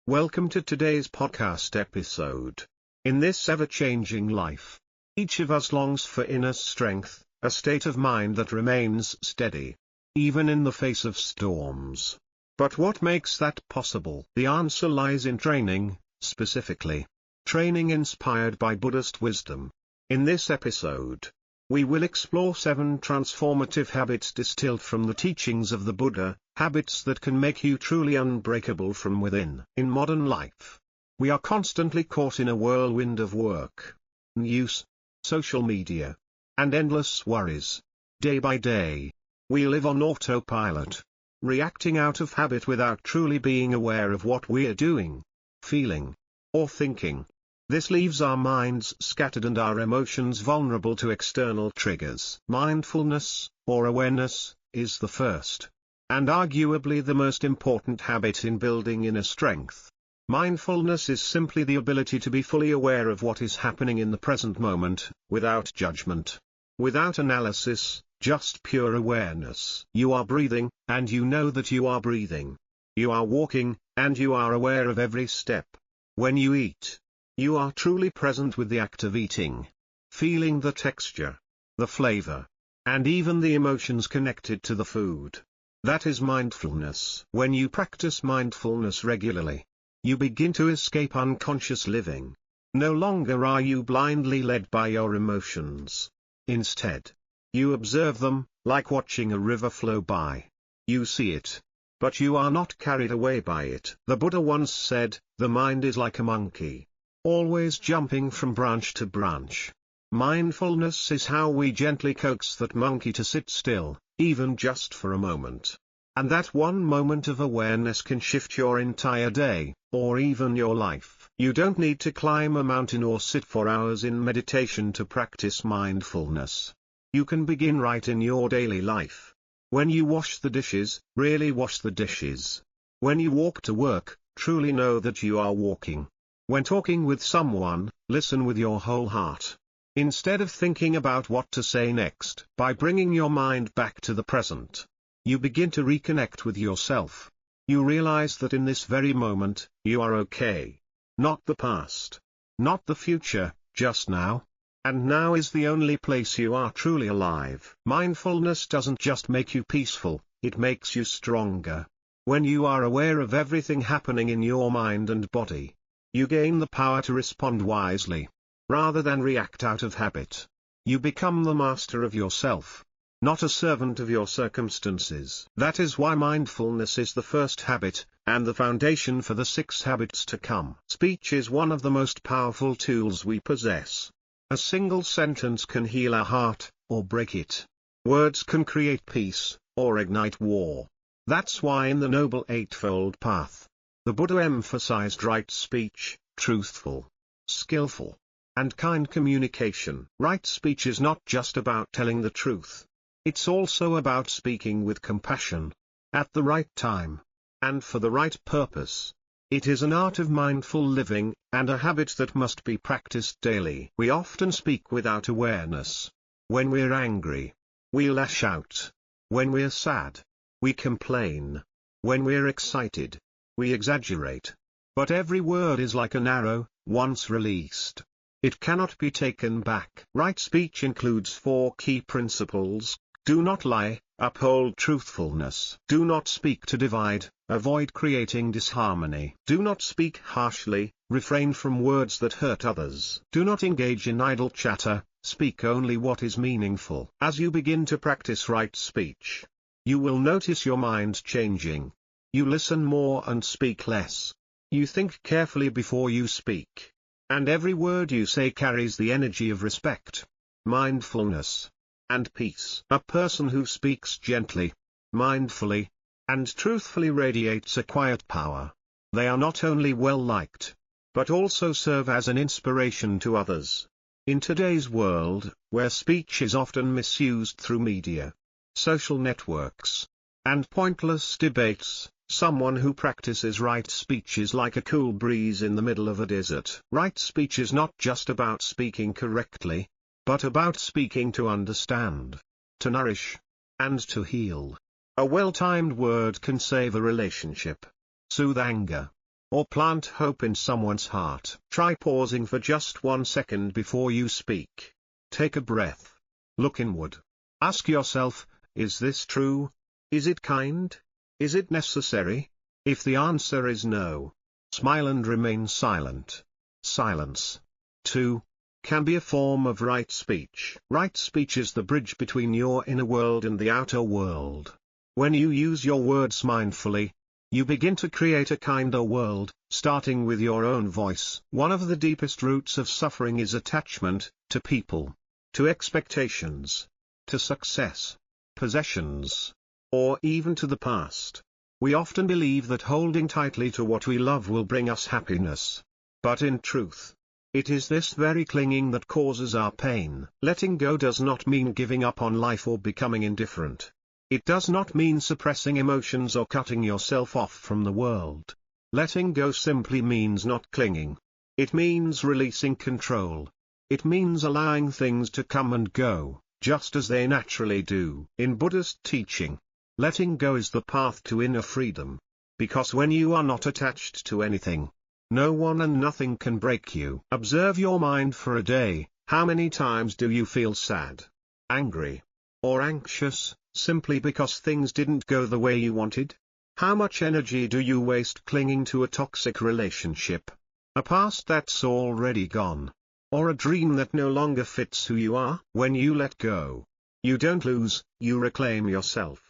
Welcome to today's podcast episode. In this ever-changing life, each of us longs for inner strength, a state of mind that remains steady, even in the face of storms. But what makes that possible? The answer lies in training, specifically. Training inspired by Buddhist wisdom. In this episode, we will explore 7 transformative habits distilled from the teachings of the Buddha, habits that can make you truly unbreakable from within. In modern life, we are constantly caught in a whirlwind of work, news, social media, and endless worries. Day by day, we live on autopilot, reacting out of habit without truly being aware of what we're doing, feeling, or thinking. This leaves our minds scattered and our emotions vulnerable to external triggers. Mindfulness, or awareness, is the first, and arguably the most important habit in building inner strength. Mindfulness is simply the ability to be fully aware of what is happening in the present moment, without judgment, without analysis, just pure awareness. You are breathing, and you know that you are breathing. You are walking, and you are aware of every step. When you eat, you are truly present with the act of eating, feeling the texture, the flavor, and even the emotions connected to the food. That is mindfulness. When you practice mindfulness regularly, you begin to escape unconscious living. No longer are you blindly led by your emotions. Instead, you observe them, like watching a river flow by. You see it, but you are not carried away by it. The Buddha once said, "The mind is like a monkey, always jumping from branch to branch." Mindfulness is how we gently coax that monkey to sit still, even just for a moment. And that one moment of awareness can shift your entire day, or even your life. You don't need to climb a mountain or sit for hours in meditation to practice mindfulness. You can begin right in your daily life. When you wash the dishes, really wash the dishes. When you walk to work, truly know that you are walking. When talking with someone, listen with your whole heart, instead of thinking about what to say next. By bringing your mind back to the present, you begin to reconnect with yourself. You realize that in this very moment, you are okay. Not the past, not the future, just now. And now is the only place you are truly alive. Mindfulness doesn't just make you peaceful, it makes you stronger. When you are aware of everything happening in your mind and body, you gain the power to respond wisely, rather than react out of habit. You become the master of yourself, not a servant of your circumstances. That is why mindfulness is the first habit, and the foundation for the 6 habits to come. Speech is one of the most powerful tools we possess. A single sentence can heal our heart, or break it. Words can create peace, or ignite war. That's why in the Noble Eightfold Path, the Buddha emphasized right speech, truthful, skillful, and kind communication. Right speech is not just about telling the truth. It's also about speaking with compassion, at the right time, and for the right purpose. It is an art of mindful living, and a habit that must be practiced daily. We often speak without awareness. When we're angry, we lash out. When we're sad, we complain. When we're excited, we exaggerate. But every word is like an arrow, once released, it cannot be taken back. Right speech includes 4 key principles. Do not lie, uphold truthfulness. Do not speak to divide, avoid creating disharmony. Do not speak harshly, refrain from words that hurt others. Do not engage in idle chatter, speak only what is meaningful. As you begin to practice right speech, you will notice your mind changing. You listen more and speak less. You think carefully before you speak. And every word you say carries the energy of respect, mindfulness, and peace. A person who speaks gently, mindfully, and truthfully radiates a quiet power. They are not only well liked, but also serve as an inspiration to others. In today's world, where speech is often misused through media, social networks, and pointless debates, someone who practices right speech is like a cool breeze in the middle of a desert. Right speech is not just about speaking correctly, but about speaking to understand, to nourish, and to heal. A well-timed word can save a relationship, soothe anger, or plant hope in someone's heart. Try pausing for just 1 second before you speak. Take a breath. Look inward. Ask yourself, is this true? Is it kind? Is it necessary? If the answer is no, smile and remain silent. Silence, 2, can be a form of right speech. Right speech is the bridge between your inner world and the outer world. When you use your words mindfully, you begin to create a kinder world, starting with your own voice. One of the deepest roots of suffering is attachment, to people, to expectations, to success, possessions, or even to the past. We often believe that holding tightly to what we love will bring us happiness. But in truth, it is this very clinging that causes our pain. Letting go does not mean giving up on life or becoming indifferent. It does not mean suppressing emotions or cutting yourself off from the world. Letting go simply means not clinging. It means releasing control. It means allowing things to come and go, just as they naturally do. In Buddhist teaching, letting go is the path to inner freedom. Because when you are not attached to anything, no one and nothing can break you. Observe your mind for a day. How many times do you feel sad, angry, or anxious, simply because things didn't go the way you wanted? How much energy do you waste clinging to a toxic relationship, a past that's already gone, or a dream that no longer fits who you are? When you let go, you don't lose, you reclaim yourself.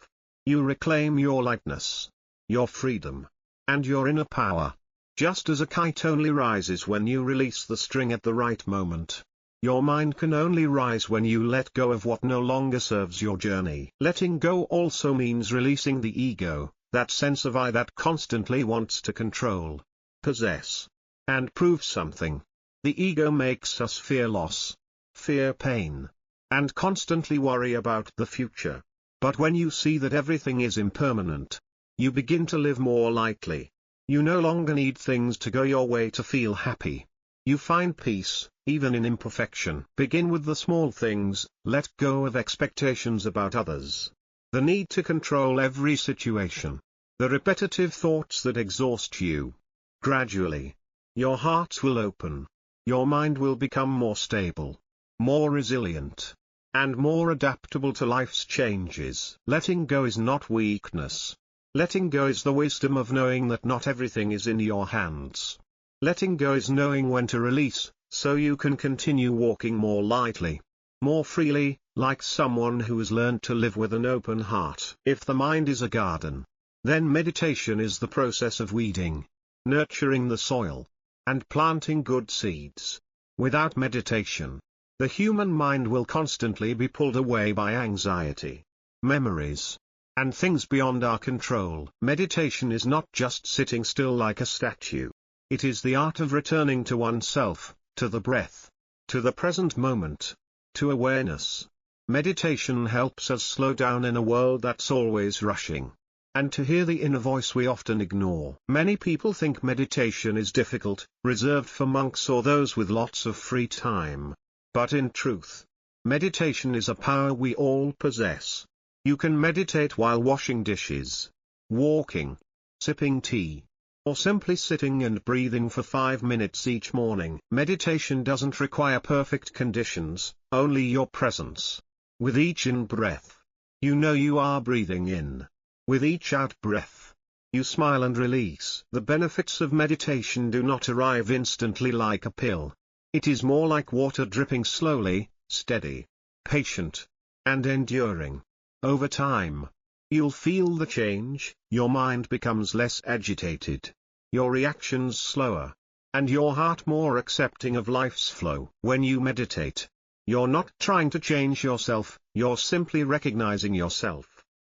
You reclaim your lightness, your freedom, and your inner power. Just as a kite only rises when you release the string at the right moment, your mind can only rise when you let go of what no longer serves your journey. Letting go also means releasing the ego, that sense of I that constantly wants to control, possess, and prove something. The ego makes us fear loss, fear pain, and constantly worry about the future. But when you see that everything is impermanent, you begin to live more lightly. You no longer need things to go your way to feel happy. You find peace, even in imperfection. Begin with the small things. Let go of expectations about others, the need to control every situation, the repetitive thoughts that exhaust you. Gradually, your heart will open. Your mind will become more stable, more resilient, and more adaptable to life's changes. Letting go is not weakness. Letting go is the wisdom of knowing that not everything is in your hands. Letting go is knowing when to release, so you can continue walking more lightly, more freely, like someone who has learned to live with an open heart. If the mind is a garden, then meditation is the process of weeding, nurturing the soil, and planting good seeds. Without meditation, the human mind will constantly be pulled away by anxiety, memories, and things beyond our control. Meditation is not just sitting still like a statue. It is the art of returning to oneself, to the breath, to the present moment, to awareness. Meditation helps us slow down in a world that's always rushing, and to hear the inner voice we often ignore. Many people think meditation is difficult, reserved for monks or those with lots of free time. But in truth, meditation is a power we all possess. You can meditate while washing dishes, walking, sipping tea, or simply sitting and breathing for 5 minutes each morning. Meditation doesn't require perfect conditions, only your presence. With each in-breath, you know you are breathing in. With each out-breath, you smile and release. The benefits of meditation do not arrive instantly like a pill. It is more like water dripping slowly, steady, patient, and enduring. Over time, you'll feel the change. Your mind becomes less agitated, your reactions slower, and your heart more accepting of life's flow. When you meditate, you're not trying to change yourself, you're simply recognizing yourself,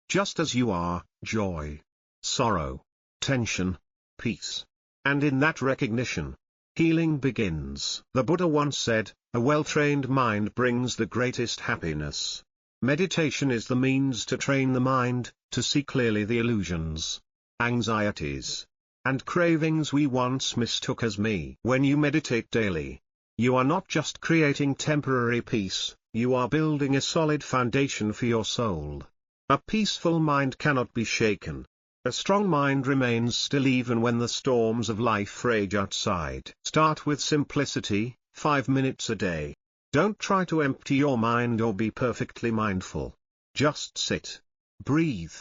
just as you are: joy, sorrow, tension, peace. And in that recognition, healing begins. The Buddha once said, "A well-trained mind brings the greatest happiness." Meditation is the means to train the mind, to see clearly the illusions, anxieties, and cravings we once mistook as me. When you meditate daily, you are not just creating temporary peace, you are building a solid foundation for your soul. A peaceful mind cannot be shaken. A strong mind remains still even when the storms of life rage outside. Start with simplicity, 5 minutes a day. Don't try to empty your mind or be perfectly mindful. Just sit, breathe,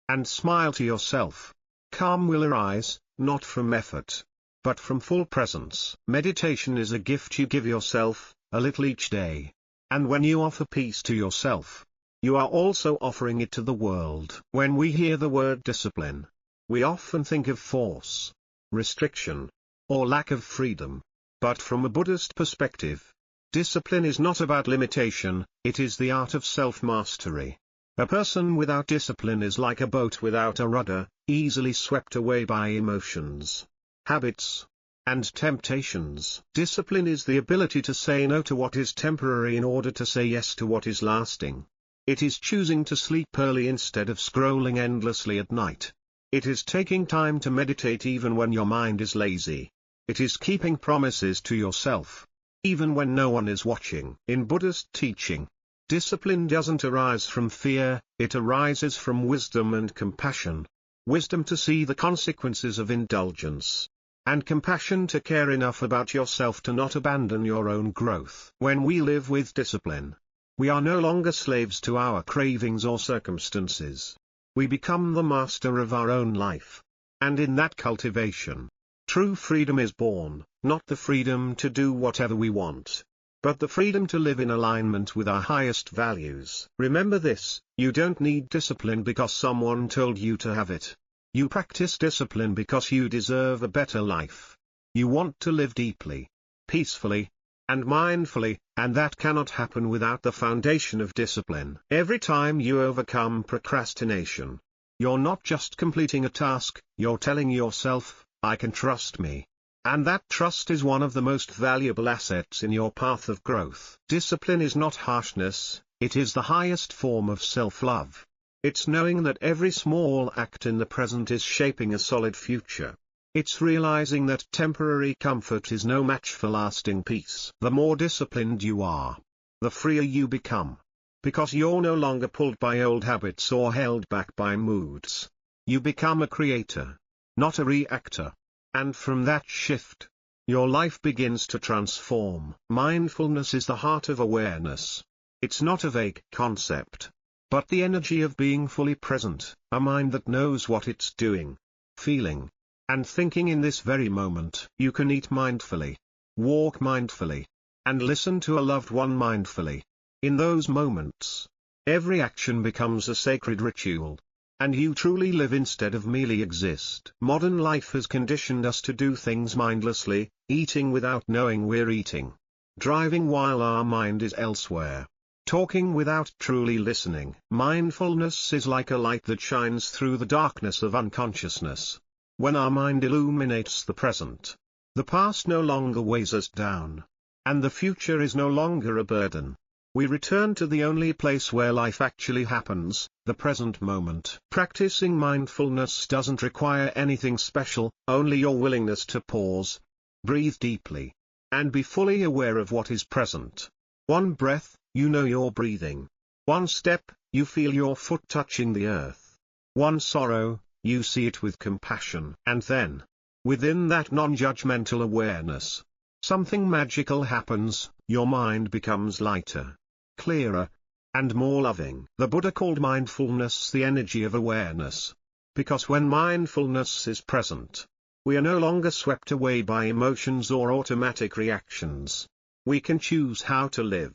and smile to yourself. Calm will arise, not from effort, but from full presence. Meditation is a gift you give yourself, a little each day. And when you offer peace to yourself, you are also offering it to the world. When we hear the word discipline, we often think of force, restriction, or lack of freedom. But from a Buddhist perspective, discipline is not about limitation, it is the art of self-mastery. A person without discipline is like a boat without a rudder, easily swept away by emotions, habits, and temptations. Discipline is the ability to say no to what is temporary in order to say yes to what is lasting. It is choosing to sleep early instead of scrolling endlessly at night. It is taking time to meditate even when your mind is lazy. It is keeping promises to yourself, even when no one is watching. In Buddhist teaching, discipline doesn't arise from fear, it arises from wisdom and compassion. Wisdom to see the consequences of indulgence, and compassion to care enough about yourself to not abandon your own growth. When we live with discipline, we are no longer slaves to our cravings or circumstances. We become the master of our own life. And in that cultivation, true freedom is born, not the freedom to do whatever we want, but the freedom to live in alignment with our highest values. Remember this, you don't need discipline because someone told you to have it. You practice discipline because you deserve a better life. You want to live deeply, peacefully, and mindfully, and that cannot happen without the foundation of discipline. Every time you overcome procrastination, you're not just completing a task, you're telling yourself, I can trust me. And that trust is one of the most valuable assets in your path of growth. Discipline is not harshness, it is the highest form of self-love. It's knowing that every small act in the present is shaping a solid future. It's realizing that temporary comfort is no match for lasting peace. The more disciplined you are, the freer you become. Because you're no longer pulled by old habits or held back by moods. You become a creator, not a reactor. And from that shift, your life begins to transform. Mindfulness is the heart of awareness. It's not a vague concept, but the energy of being fully present, a mind that knows what it's doing, feeling, and thinking in this very moment. You can eat mindfully, walk mindfully, and listen to a loved one mindfully. In those moments, every action becomes a sacred ritual, and you truly live instead of merely exist. Modern life has conditioned us to do things mindlessly, eating without knowing we're eating, driving while our mind is elsewhere, talking without truly listening. Mindfulness is like a light that shines through the darkness of unconsciousness. When our mind illuminates the present, the past no longer weighs us down, and the future is no longer a burden. We return to the only place where life actually happens, the present moment. Practicing mindfulness doesn't require anything special, only your willingness to pause, breathe deeply, and be fully aware of what is present. One breath, you know you're breathing. One step, you feel your foot touching the earth. One sorrow, you see it with compassion. And then, within that non-judgmental awareness, something magical happens. Your mind becomes lighter, clearer, and more loving. The Buddha called mindfulness the energy of awareness, because when mindfulness is present, we are no longer swept away by emotions or automatic reactions. We can choose how to live,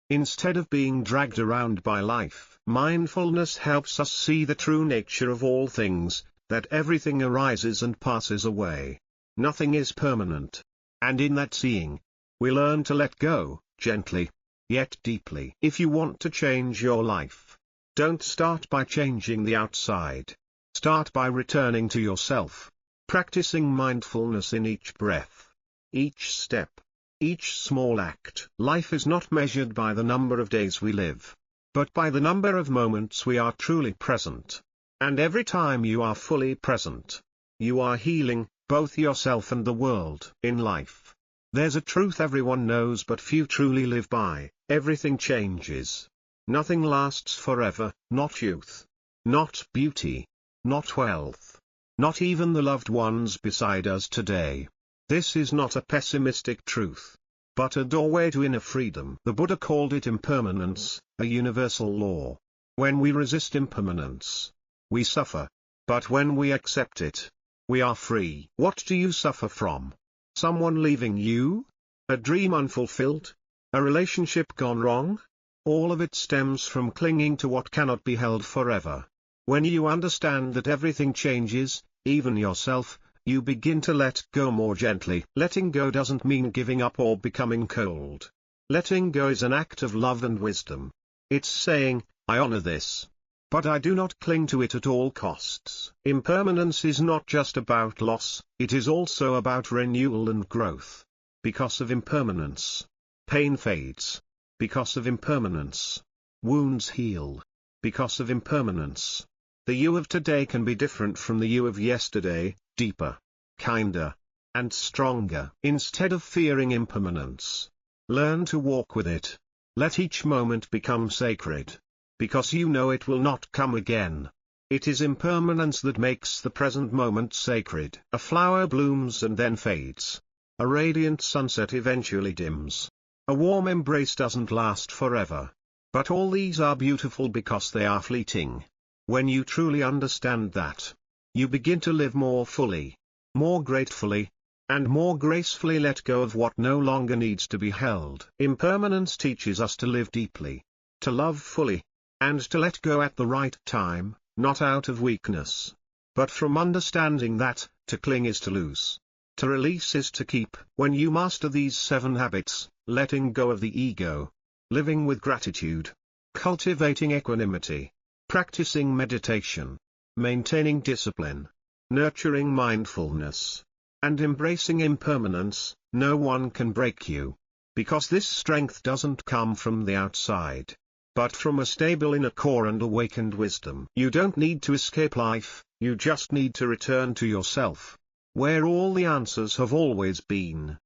instead of being dragged around by life. Mindfulness helps us see the true nature of all things, that everything arises and passes away. Nothing is permanent. And in that seeing, we learn to let go, gently, yet deeply. If you want to change your life, don't start by changing the outside. Start by returning to yourself, practicing mindfulness in each breath, each step, each small act. Life is not measured by the number of days we live, but by the number of moments we are truly present. And every time you are fully present, you are healing, both yourself and the world. In life, there's a truth everyone knows but few truly live by: everything changes. Nothing lasts forever, not youth, not beauty, not wealth, not even the loved ones beside us today. This is not a pessimistic truth, but a doorway to inner freedom. The Buddha called it impermanence, a universal law. When we resist impermanence, we suffer. But when we accept it, we are free. What do you suffer from? Someone leaving you? A dream unfulfilled? A relationship gone wrong? All of it stems from clinging to what cannot be held forever. When you understand that everything changes, even yourself, you begin to let go more gently. Letting go doesn't mean giving up or becoming cold. Letting go is an act of love and wisdom. It's saying, I honor this, but I do not cling to it at all costs. Impermanence is not just about loss, it is also about renewal and growth. Because of impermanence, pain fades. Because of impermanence, wounds heal. Because of impermanence, the you of today can be different from the you of yesterday, deeper, kinder, and stronger. Instead of fearing impermanence, learn to walk with it. Let each moment become sacred, because you know it will not come again. It is impermanence that makes the present moment sacred. A flower blooms and then fades. A radiant sunset eventually dims. A warm embrace doesn't last forever. But all these are beautiful because they are fleeting. When you truly understand that, you begin to live more fully, more gratefully, and more gracefully. Let go of what no longer needs to be held. Impermanence teaches us to live deeply, to love fully, and to let go at the right time, not out of weakness, but from understanding that, to cling is to lose. To release is to keep. When you master these 7 habits, letting go of the ego, living with gratitude, cultivating equanimity, practicing meditation, maintaining discipline, nurturing mindfulness, and embracing impermanence, no one can break you. Because this strength doesn't come from the outside, but from a stable inner core and awakened wisdom. You don't need to escape life, you just need to return to yourself, where all the answers have always been.